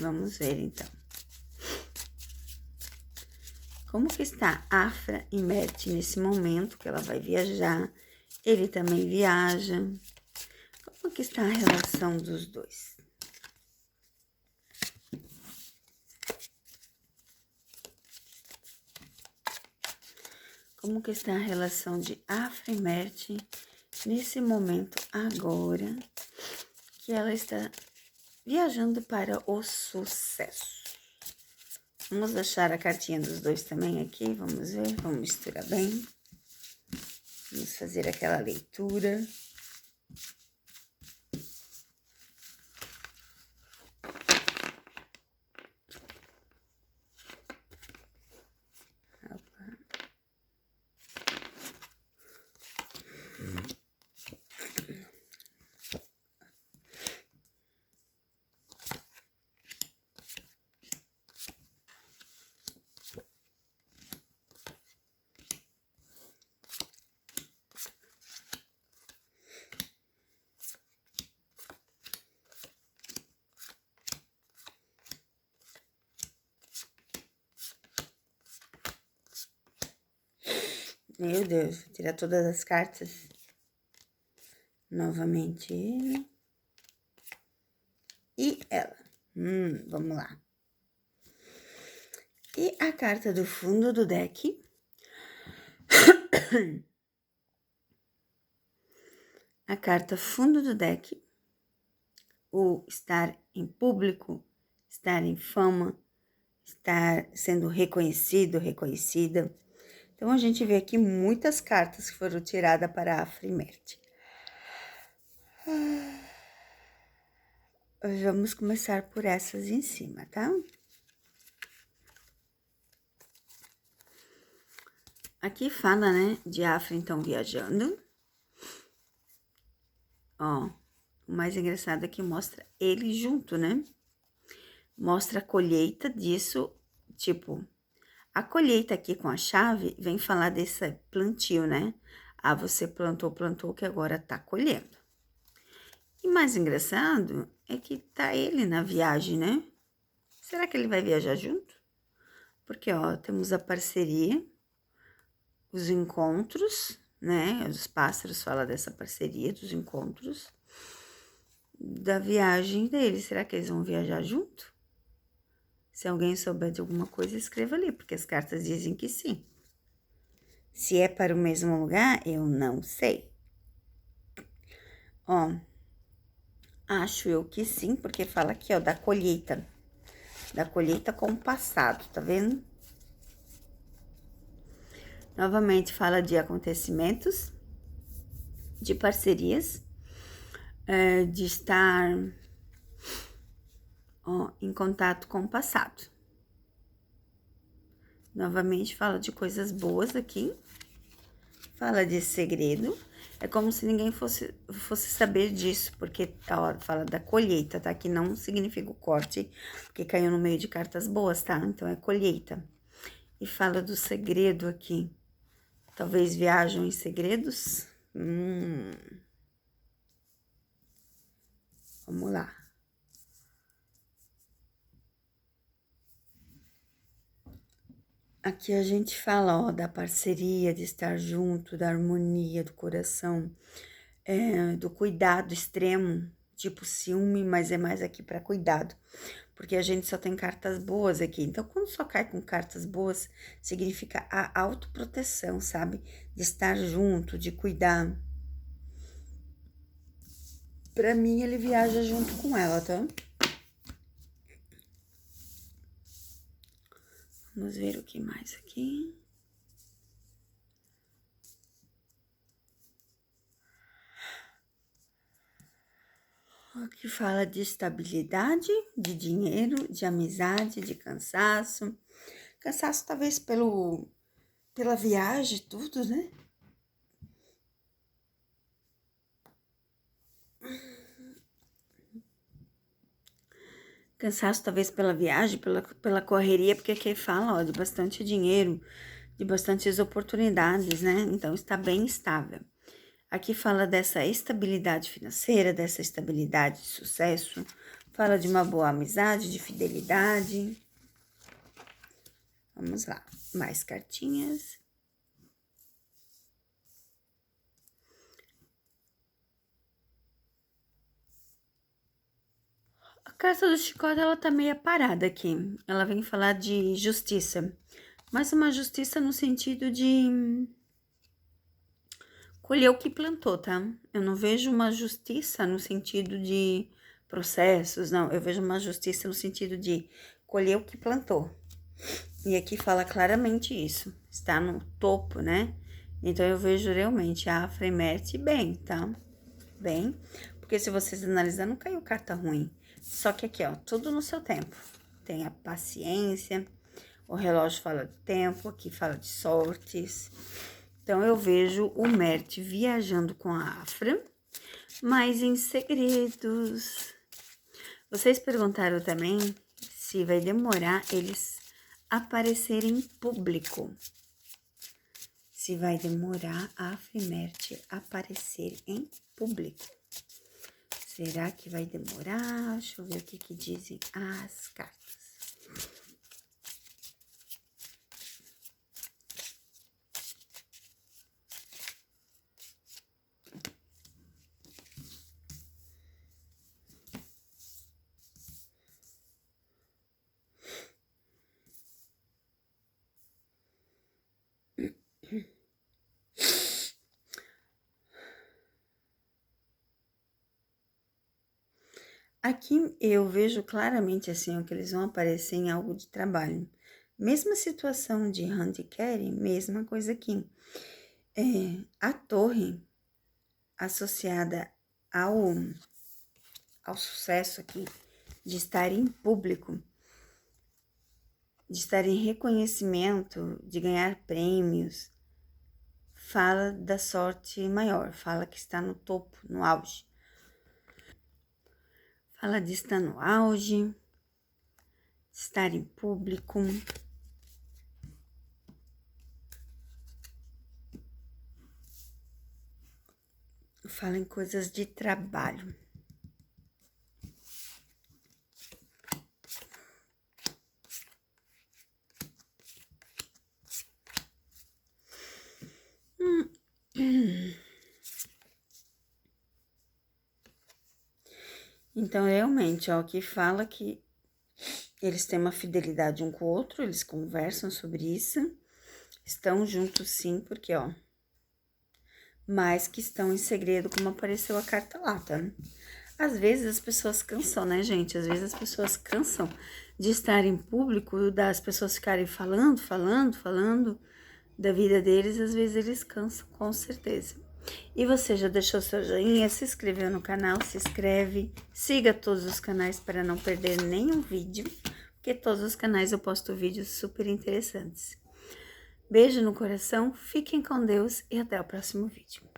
Vamos ver, então. Como que está Afra e Merte nesse momento que ela vai viajar? Ele também viaja. Como que está a relação dos dois? Como que está a relação de Afra e Merte nesse momento agora que ela está viajando para o sucesso? Vamos deixar a cartinha dos dois também aqui, vamos ver, vamos misturar bem. Vamos fazer aquela leitura. Meu Deus, vou tirar todas as cartas. Novamente ele. E ela. Vamos lá. E a carta do fundo do deck. A carta fundo do deck. O estar em público, estar em fama, estar sendo reconhecido, reconhecida. Então, a gente vê aqui muitas cartas que foram tiradas para a Afra e Merte. Vamos começar por essas em cima, tá? Aqui fala, né, de Afra, então, viajando. Ó, o mais engraçado é que mostra ele junto, né? Mostra a colheita disso, tipo... A colheita aqui com a chave vem falar desse plantio, né? Ah, você plantou, que agora tá colhendo. E mais engraçado é que tá ele na viagem, né? Será que ele vai viajar junto? Porque, ó, temos a parceria, os encontros, né? Os pássaros falam dessa parceria, dos encontros, da viagem deles. Será que eles vão viajar junto? Se alguém souber de alguma coisa, escreva ali, porque as cartas dizem que sim. Se é para o mesmo lugar, eu não sei. Ó, acho eu que sim, porque fala aqui, ó, da colheita. Da colheita com o passado, tá vendo? Novamente fala de acontecimentos, de parcerias, de estar, ó, em contato com o passado. Novamente fala de coisas boas aqui. Fala de segredo. É como se ninguém fosse saber disso, porque ó, fala da colheita, tá? Que não significa o corte, porque caiu no meio de cartas boas, tá? Então, é colheita. E fala do segredo aqui. Talvez viajam em segredos. Vamos lá. Aqui a gente fala, ó, da parceria, de estar junto, da harmonia do coração, do cuidado extremo, tipo ciúme, mas é mais aqui para cuidado, porque a gente só tem cartas boas aqui. Então, quando só cai com cartas boas, significa a autoproteção, sabe? De estar junto, de cuidar. Pra mim, ele viaja junto com ela, tá? Vamos ver o que mais aqui. Aqui fala de estabilidade, de dinheiro, de amizade, de cansaço. Cansaço talvez pela viagem, tudo, né? Cansaço talvez pela viagem, pela correria, porque aqui fala, ó, de bastante dinheiro, de bastantes oportunidades, né? Então, está bem estável. Aqui fala dessa estabilidade financeira, dessa estabilidade de sucesso, Fala de uma boa amizade, de fidelidade. Vamos lá, mais cartinhas. A carta do chicote, ela tá meio parada aqui. Ela vem falar de justiça. Mas uma justiça no sentido de colher o que plantou, tá? Eu não vejo uma justiça no sentido de processos, não. Eu vejo uma justiça no sentido de colher o que plantou. E aqui fala claramente isso. Está no topo, né? Então, eu vejo realmente a Fremerte bem, tá? Bem. Porque se vocês analisarem, não caiu carta ruim. Só que aqui, ó, tudo no seu tempo. Tenha paciência. O relógio fala de tempo, aqui fala de sortes. Então, eu vejo o Merte viajando com a Afra, mas em segredos. Vocês perguntaram também se vai demorar eles aparecerem em público. Se vai demorar a Afra e Merte aparecer em público. Será que vai demorar? Deixa eu ver o que dizem as cartas. Aqui eu vejo claramente assim, ó, que eles vão aparecer em algo de trabalho. Mesma situação de Hunt e Carrie, mesma coisa aqui. A torre associada ao sucesso aqui, de estar em público, de estar em reconhecimento, de ganhar prêmios, fala da sorte maior, fala que está no topo, no auge. Fala de estar no auge, estar em público. Fala em coisas de trabalho. Então, realmente, ó, que fala que eles têm uma fidelidade um com o outro, eles conversam sobre isso, estão juntos sim, porque, ó, mas que estão em segredo, como apareceu a carta lá, tá? Às vezes as pessoas cansam, né, gente? Às vezes as pessoas cansam de estar em público, das pessoas ficarem falando da vida deles, às vezes eles cansam, com certeza. E você já deixou seu joinha, se inscreveu no canal, se inscreve, siga todos os canais para não perder nenhum vídeo, porque todos os canais eu posto vídeos super interessantes. Beijo no coração, fiquem com Deus e até o próximo vídeo.